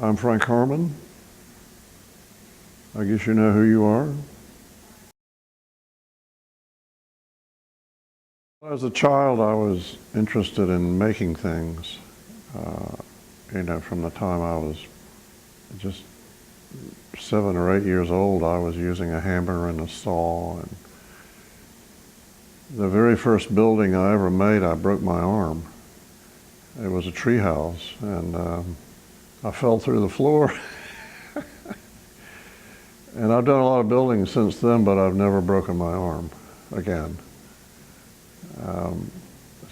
I'm Frank Harmon. I guess you know who you are. As a child, I was interested in making things. From the time I was just 7 or 8 years old, I was using a hammer and a saw. And the very first building I ever made, I broke my arm. It was a tree house, and I fell through the floor. And I've done a lot of buildings since then, but I've never broken my arm again.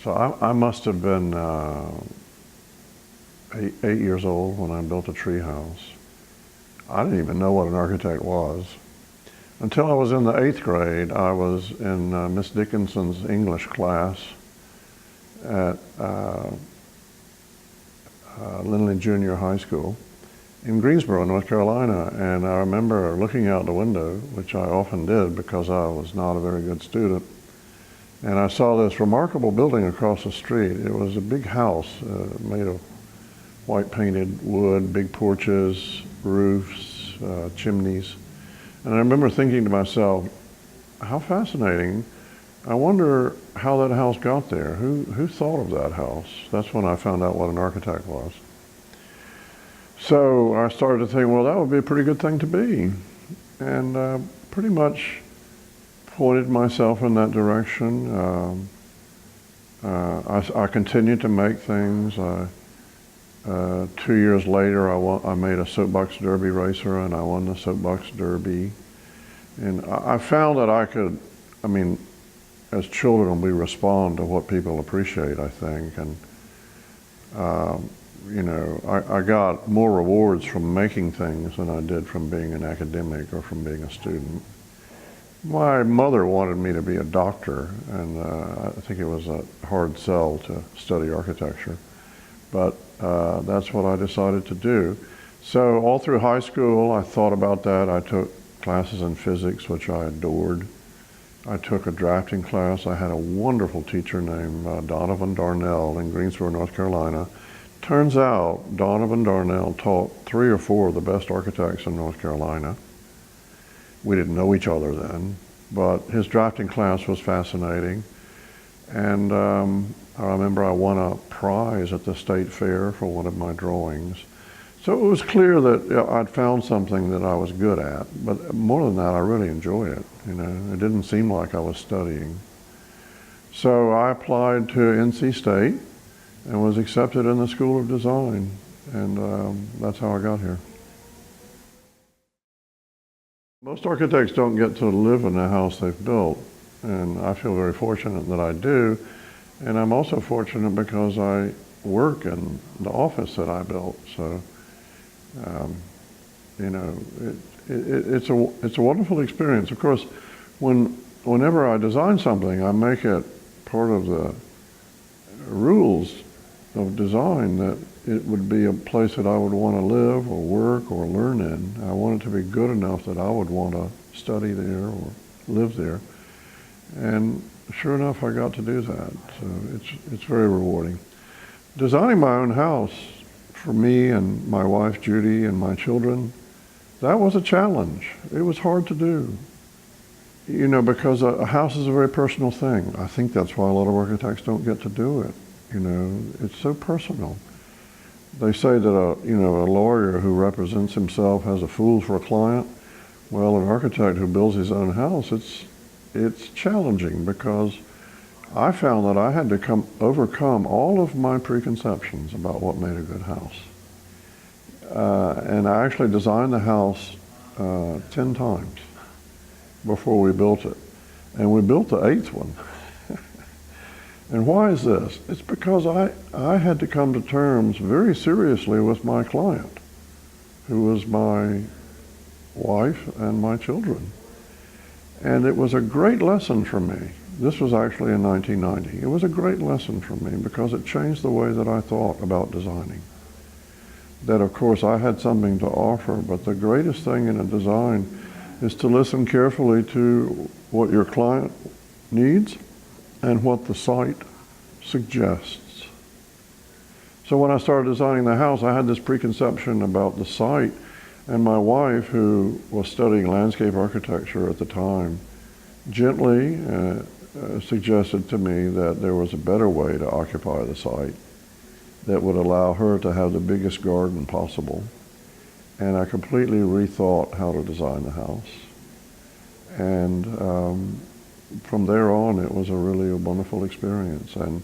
So I must have been 8 years old when I built a tree house. I didn't even know what an architect was. Until I was in the 8th grade, I was in Miss Dickinson's English class at Lindley Junior High School in Greensboro, North Carolina. And I remember looking out the window, which I often did because I was not a very good student. And I saw this remarkable building across the street. It was a big house made of white painted wood, big porches, roofs, chimneys. And I remember thinking to myself, how fascinating. I wonder how that house got there. Who thought of that house? That's when I found out what an architect was. So I started to think, well, that would be a pretty good thing to be. And pretty much pointed myself in that direction. I continued to make things. 2 years later, I made a soapbox derby racer, and I won the soapbox derby. And I found that I could, as children, we respond to what people appreciate, I think. And, I got more rewards from making things than I did from being an academic or from being a student. My mother wanted me to be a doctor, and I think it was a hard sell to study architecture. But that's what I decided to do. So all through high school, I thought about that. I took classes in physics, which I adored. I took a drafting class. I had a wonderful teacher named Donovan Darnell in Greensboro, North Carolina. Turns out Donovan Darnell taught 3 or 4 of the best architects in North Carolina. We didn't know each other then, but his drafting class was fascinating. And I remember I won a prize at the state fair for one of my drawings. So it was clear that I'd found something that I was good at, but more than that, I really enjoyed it. It didn't seem like I was studying. So I applied to NC State and was accepted in the School of Design, and that's how I got here. Most architects don't get to live in the house they've built, and I feel very fortunate that I do. And I'm also fortunate because I work in the office that I built. So, it's a wonderful experience. Of course, whenever I design something, I make it part of the rules of design that it would be a place that I would want to live or work or learn in. I want it to be good enough that I would want to study there or live there. And sure enough, I got to do that. So it's very rewarding. Designing my own house for me and my wife Judy and my children, that was a challenge. It was hard to do. Because a house is a very personal thing. I think that's why a lot of architects don't get to do it. It's so personal. They say that a lawyer who represents himself has a fool for a client. Well, an architect who builds his own house, it's challenging because I found that I had to overcome all of my preconceptions about what made a good house. And I actually designed the house 10 times before we built it. And we built the 8th one. And why is this? It's because I had to come to terms very seriously with my client, who was my wife and my children. And it was a great lesson for me. This was actually in 1990. It was a great lesson for me because it changed the way that I thought about designing. That, of course, I had something to offer, but the greatest thing in a design is to listen carefully to what your client needs and what the site suggests. So when I started designing the house, I had this preconception about the site, and my wife, who was studying landscape architecture at the time, gently suggested to me that there was a better way to occupy the site that would allow her to have the biggest garden possible. And I completely rethought how to design the house. And from there on, it was a really wonderful experience. And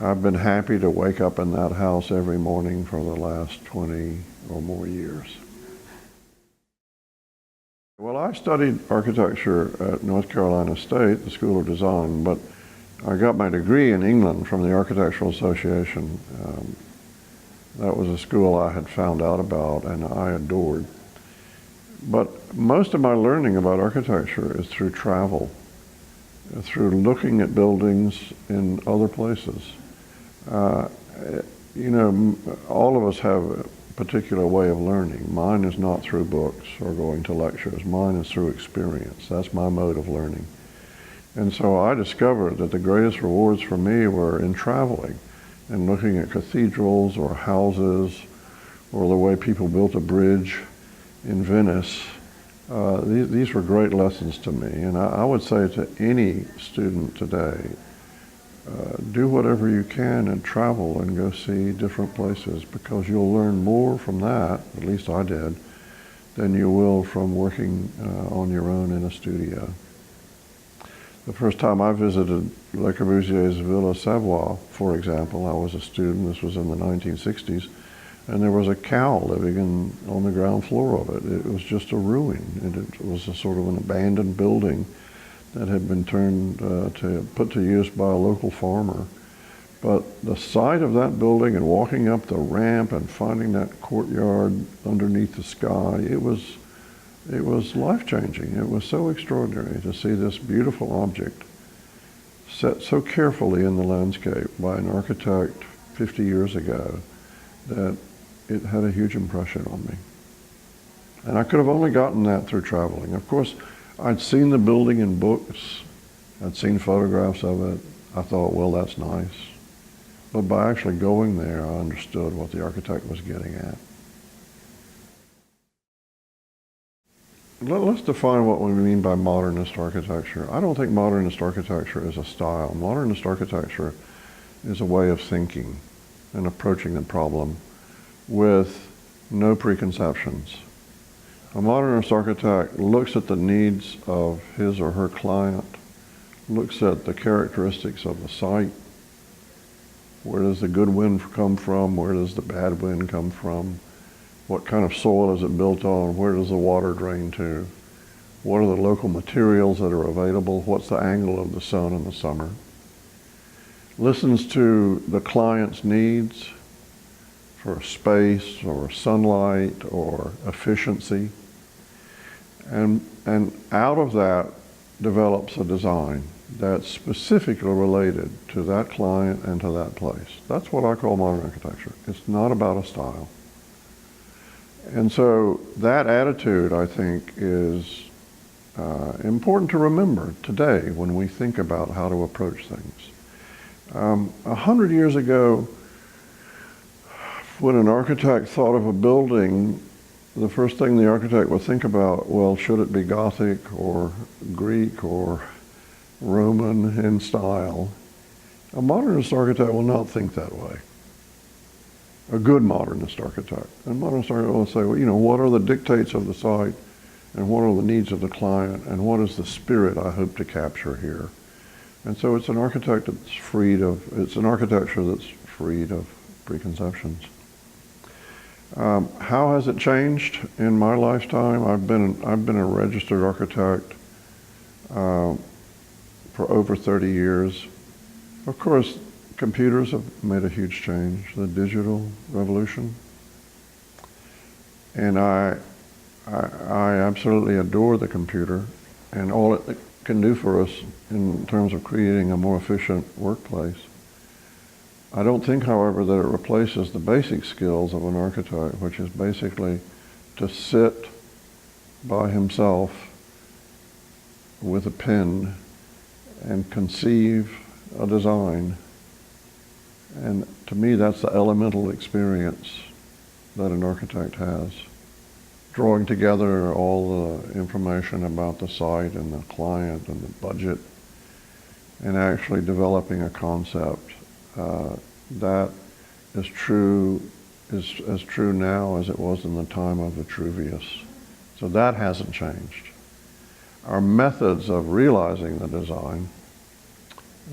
I've been happy to wake up in that house every morning for the last 20 or more years. Well, I studied architecture at North Carolina State, the School of Design, but I got my degree in England from the Architectural Association. That was a school I had found out about and I adored. But most of my learning about architecture is through travel, through looking at buildings in other places. You know, all of us have a particular way of learning. Mine is not through books or going to lectures. Mine is through experience. That's my mode of learning. And so I discovered that the greatest rewards for me were in traveling and looking at cathedrals or houses or the way people built a bridge in Venice. These were great lessons to me. And I would say to any student today, do whatever you can and travel and go see different places, because you'll learn more from that, at least I did, than you will from working on your own in a studio. The first time I visited Le Corbusier's Villa Savoie, for example, I was a student, this was in the 1960s, and there was a cow living on the ground floor of it. It was just a ruin. It was a sort of an abandoned building that had been put to use by a local farmer. But the sight of that building and walking up the ramp and finding that courtyard underneath the sky, it was life-changing. It was so extraordinary to see this beautiful object set so carefully in the landscape by an architect 50 years ago that it had a huge impression on me. And I could have only gotten that through traveling. Of course, I'd seen the building in books. I'd seen photographs of it. I thought, well, that's nice. But by actually going there, I understood what the architect was getting at. Let's define what we mean by modernist architecture. I don't think modernist architecture is a style. Modernist architecture is a way of thinking and approaching the problem with no preconceptions. A modernist architect looks at the needs of his or her client, looks at the characteristics of the site. Where does the good wind come from? Where does the bad wind come from? What kind of soil is it built on? Where does the water drain to? What are the local materials that are available? What's the angle of the sun in the summer? Listens to the client's needs for space or sunlight or efficiency. And out of that develops a design that's specifically related to that client and to that place. That's what I call modern architecture. It's not about a style. And so that attitude, I think, is important to remember today when we think about how to approach things. 100 years ago, when an architect thought of a building, the first thing the architect would think about, well, should it be Gothic or Greek or Roman in style? A modernist architect will not think that way. A good modernist architect. A modernist architect will say, well, you know, what are the dictates of the site, and what are the needs of the client, and what is the spirit I hope to capture here? And so it's an architecture that's freed of preconceptions. How has it changed in my lifetime? I've been a registered architect for over 30 years. Of course, computers have made a huge change, the digital revolution. And I absolutely adore the computer and all it can do for us in terms of creating a more efficient workplace. I don't think, however, that it replaces the basic skills of an architect, which is basically to sit by himself with a pen and conceive a design And to me, that's the elemental experience that an architect has. Drawing together all the information about the site and the client and the budget, and actually developing a concept that is as true now as it was in the time of Vitruvius. So that hasn't changed. Our methods of realizing the design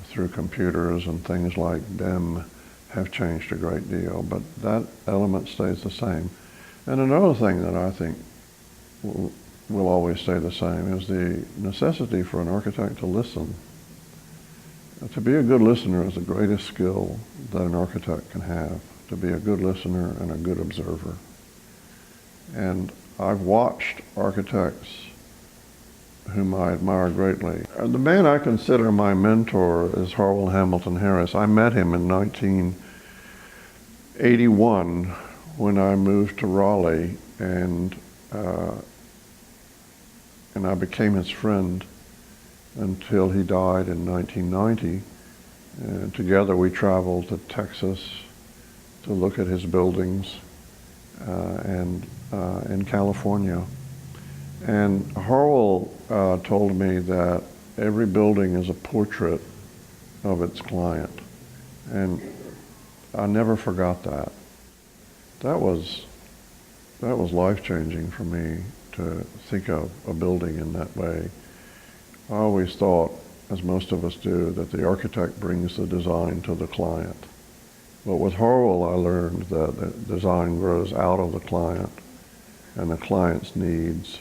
through computers and things like BIM have changed a great deal, but that element stays the same. And another thing that I think will always stay the same is the necessity for an architect to listen. To be a good listener is the greatest skill that an architect can have, to be a good listener and a good observer. And I've watched architects whom I admire greatly. The man I consider my mentor is Harwell Hamilton Harris. I met him in 1981 when I moved to Raleigh, and I became his friend until he died in 1990. And together we traveled to Texas to look at his buildings and in California. And Harwell told me that every building is a portrait of its client. And I never forgot that. That was life-changing for me to think of a building in that way. I always thought, as most of us do, that the architect brings the design to the client. But with Harwell, I learned that the design grows out of the client and the client's needs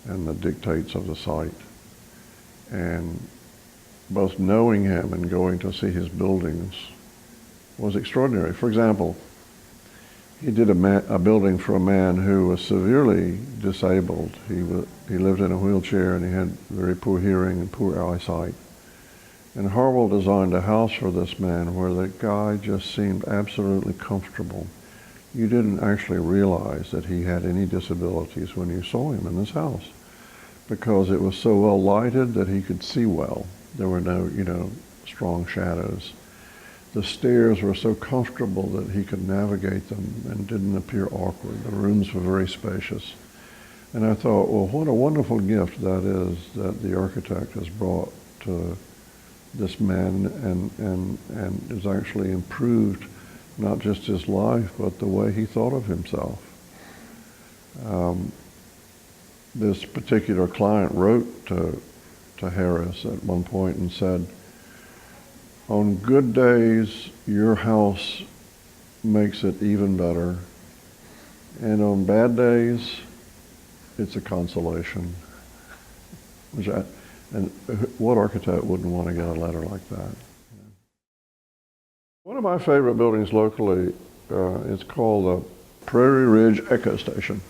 and the dictates of the site. And both knowing him and going to see his buildings was extraordinary. For example, he did a building for a man who was severely disabled. He lived in a wheelchair and he had very poor hearing and poor eyesight. And Harwell designed a house for this man where the guy just seemed absolutely comfortable. You didn't actually realize that he had any disabilities when you saw him in this house, because it was so well lighted that he could see well. There were no, strong shadows. The stairs were so comfortable that he could navigate them and didn't appear awkward. The rooms were very spacious. And I thought, well, what a wonderful gift that is that the architect has brought to this man and has actually improved not just his life, but the way he thought of himself. This particular client wrote to Harris at one point and said, "On good days, your house makes it even better, and on bad days, it's a consolation." And what architect wouldn't want to get a letter like that? One of my favorite buildings locally is called the Prairie Ridge Echo Station.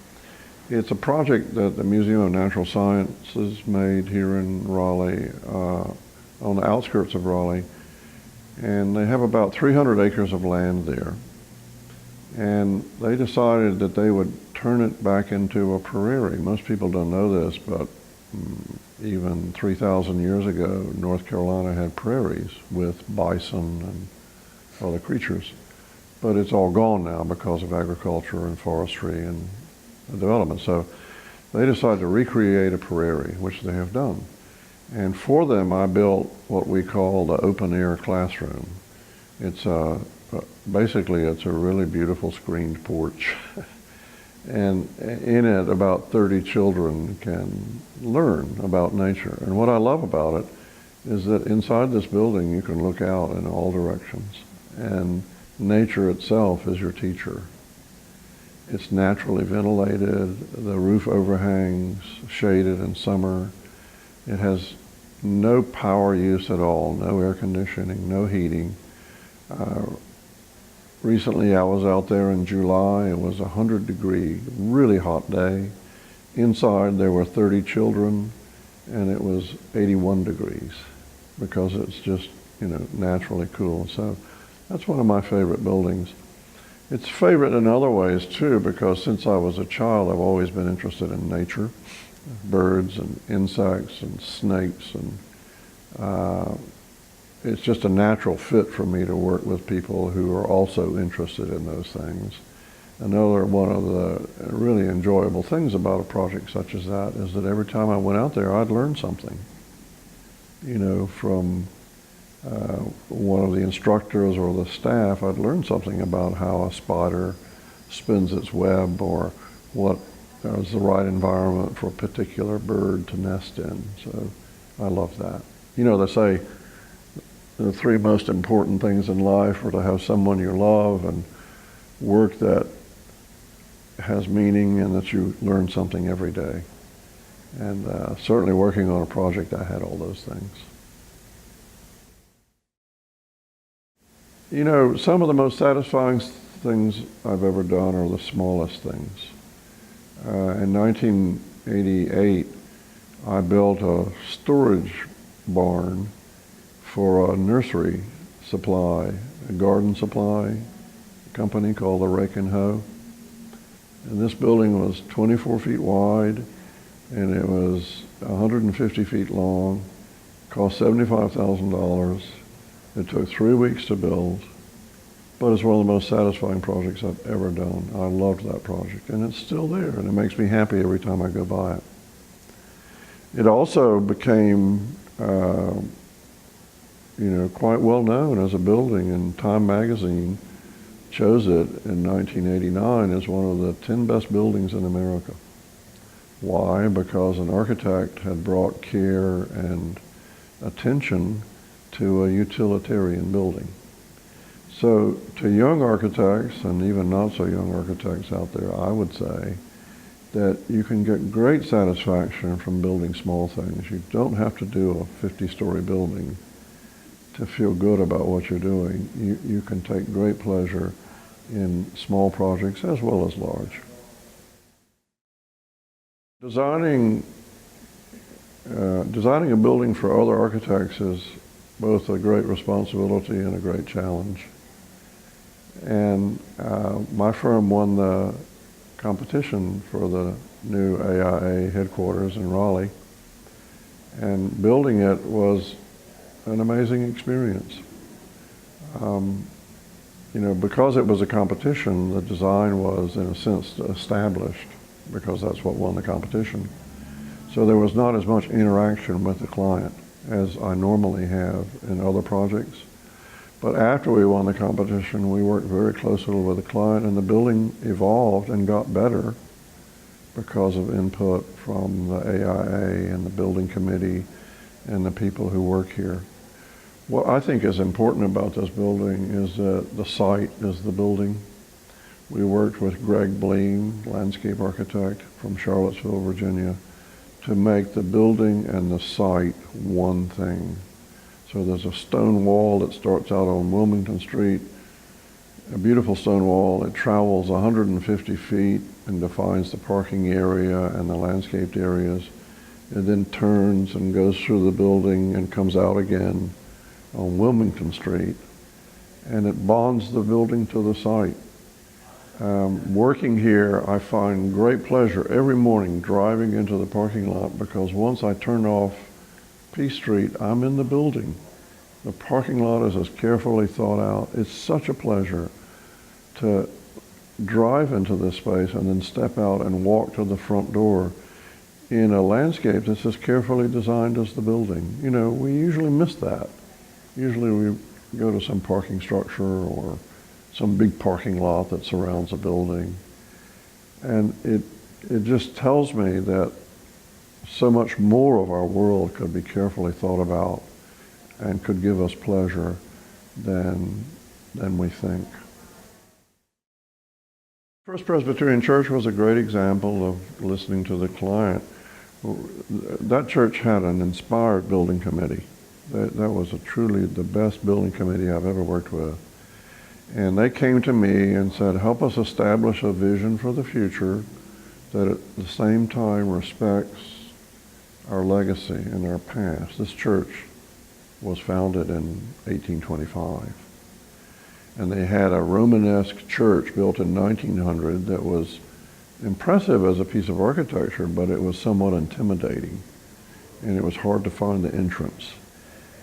It's a project that the Museum of Natural Sciences made here in Raleigh, on the outskirts of Raleigh. And they have about 300 acres of land there. And they decided that they would turn it back into a prairie. Most people don't know this, but even 3,000 years ago, North Carolina had prairies with bison and other creatures. But it's all gone now because of agriculture and forestry and development. So they decided to recreate a prairie, which they have done. And for them, I built what we call the open-air classroom. It's basically it's a really beautiful screened porch. And in it, about 30 children can learn about nature. And what I love about it is that inside this building, you can look out in all directions. And nature itself is your teacher. It's naturally ventilated. The roof overhangs, shaded in summer. It has no power use at all, no air conditioning, no heating. Recently I was out there in July. It was 100-degree, really hot day. Inside there were 30 children and it was 81 degrees because it's just, naturally cool. So that's one of my favorite buildings. It's favorite in other ways too, because since I was a child I've always been interested in nature. Birds and insects and snakes, and it's just a natural fit for me to work with people who are also interested in those things. Another one of the really enjoyable things about a project such as that is that every time I went out there, I'd learn something, you know, from one of the instructors or the staff. I'd learn something about how a spider spins its web, or what is the right environment for a particular bird to nest in. So I love that. You know, they say the three most important things in life are to have someone you love, and work that has meaning, and that you learn something every day. And certainly working on a project, I had all those things. You know, some of the most satisfying things I've ever done are the smallest things. In 1988, I built a storage barn for a nursery supply, a garden supply company called the Rake and Hoe. And this building was 24 feet wide, and it was 150 feet long, cost $75,000. It took 3 weeks to build, but it's one of the most satisfying projects I've ever done. I loved that project, and it's still there, and it makes me happy every time I go by it. It also became, quite well known as a building, and Time magazine chose it in 1989 as one of the 10 best buildings in America. Why? Because an architect had brought care and attention to a utilitarian building. So to young architects, and even not so young architects out there, I would say that you can get great satisfaction from building small things. You don't have to do a 50-story building to feel good about what you're doing. You can take great pleasure in small projects as well as large. Designing a building for other architects is both a great responsibility and a great challenge. And my firm won the competition for the new AIA headquarters in Raleigh, and building it was an amazing experience. Because it was a competition, the design was, in a sense, established, because that's what won the competition. So there was not as much interaction with the client as I normally have in other projects. But after we won the competition, we worked very closely with the client, and the building evolved and got better because of input from the AIA and the building committee and the people who work here. What I think is important about this building is that the site is the building. We worked with Greg Bleem, landscape architect from Charlottesville, Virginia, to make the building and the site one thing. So there's a stone wall that starts out on Wilmington Street, a beautiful stone wall. It travels 150 feet and defines the parking area and the landscaped areas. It then turns and goes through the building and comes out again on Wilmington Street, and it bonds the building to the site. Working here, I find great pleasure every morning driving into the parking lot, because once I turn off P Street, I'm in the building. The parking lot is as carefully thought out. It's such a pleasure to drive into this space and then step out and walk to the front door in a landscape that's as carefully designed as the building. You know, we usually miss that. Usually we go to some parking structure or some big parking lot that surrounds a building. And it just tells me that so much more of our world could be carefully thought about and could give us pleasure than we think. First Presbyterian Church was a great example of listening to the client. That church had an inspired building committee. That was truly the best building committee I've ever worked with. And they came to me and said, help us establish a vision for the future that at the same time respects our legacy and our past. This church was founded in 1825. And they had a Romanesque church built in 1900 that was impressive as a piece of architecture, but it was somewhat intimidating, and it was hard to find the entrance.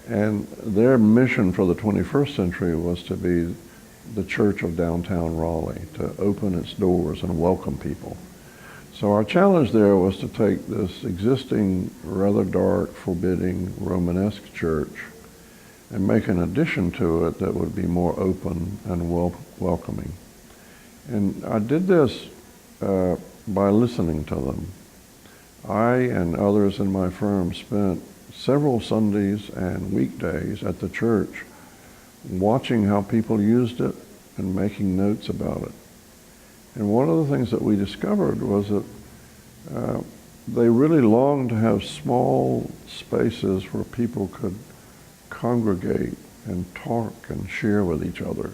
And their mission for the 21st century was to be the church of downtown Raleigh, to open its doors and welcome people. So our challenge there was to take this existing, rather dark, forbidding, Romanesque church and make an addition to it that would be more open and welcoming. And I did this by listening to them. I and others in my firm spent several Sundays and weekdays at the church watching how people used it and making notes about it. And one of the things that we discovered was that they really longed to have small spaces where people could congregate and talk and share with each other.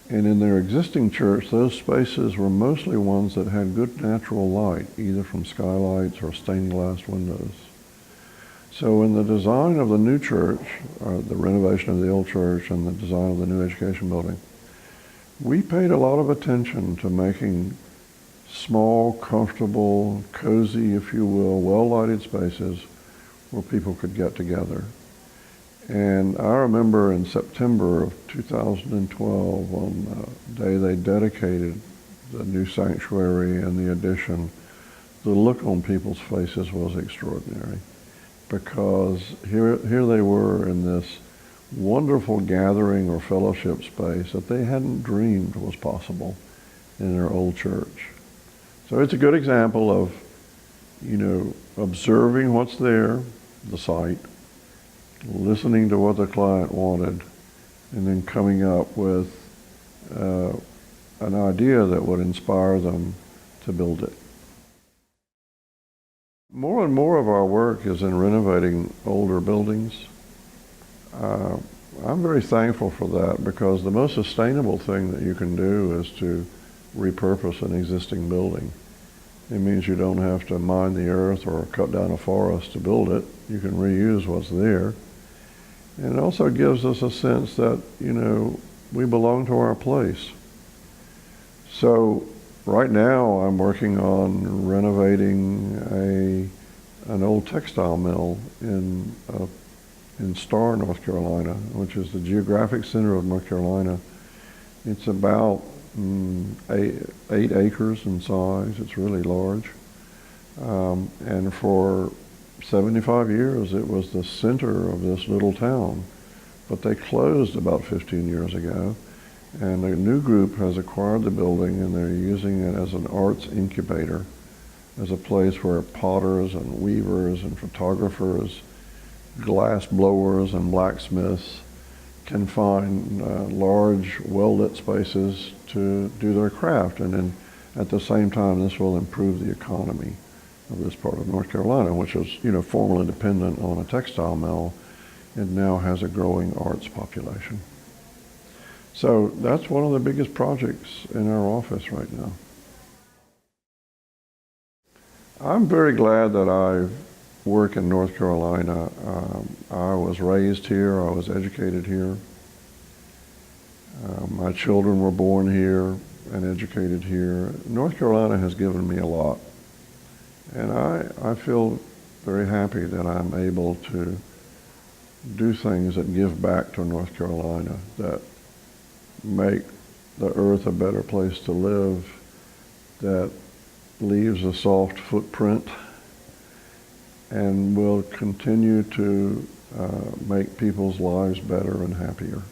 And in their existing church, those spaces were mostly ones that had good natural light, either from skylights or stained glass windows. So in the design of the new church, the renovation of the old church and the design of the new education building, we paid a lot of attention to making small, comfortable, cozy, if you will, well-lighted spaces where people could get together. And I remember in September of 2012, on the day they dedicated the new sanctuary and the addition, the look on people's faces was extraordinary, because here they were in this wonderful gathering or fellowship space that they hadn't dreamed was possible in their old church. So it's a good example of, observing what's there, the site, listening to what the client wanted, and then coming up with an idea that would inspire them to build it. More and more of our work is in renovating older buildings. I'm very thankful for that, because the most sustainable thing that you can do is to repurpose an existing building. It means you don't have to mine the earth or cut down a forest to build it. You can reuse what's there. And it also gives us a sense that, we belong to our place. So right now I'm working on renovating an old textile mill in Starr, North Carolina, which is the geographic center of North Carolina. It's about 8 acres in size. It's really large. And for 75 years it was the center of this little town. But they closed about 15 years ago, and a new group has acquired the building, and they're using it as an arts incubator, as a place where potters and weavers and photographers, glass blowers and blacksmiths can find large, well-lit spaces to do their craft. And then at the same time, this will improve the economy of this part of North Carolina, which was, formerly dependent on a textile mill. It now has a growing arts population. So that's one of the biggest projects in our office right now. I'm very glad that I work in North Carolina. I was raised here, I was educated here. My children were born here and educated here. North Carolina has given me a lot. And I feel very happy that I'm able to do things that give back to North Carolina, that make the earth a better place to live, that leaves a soft footprint, and will continue to make people's lives better and happier.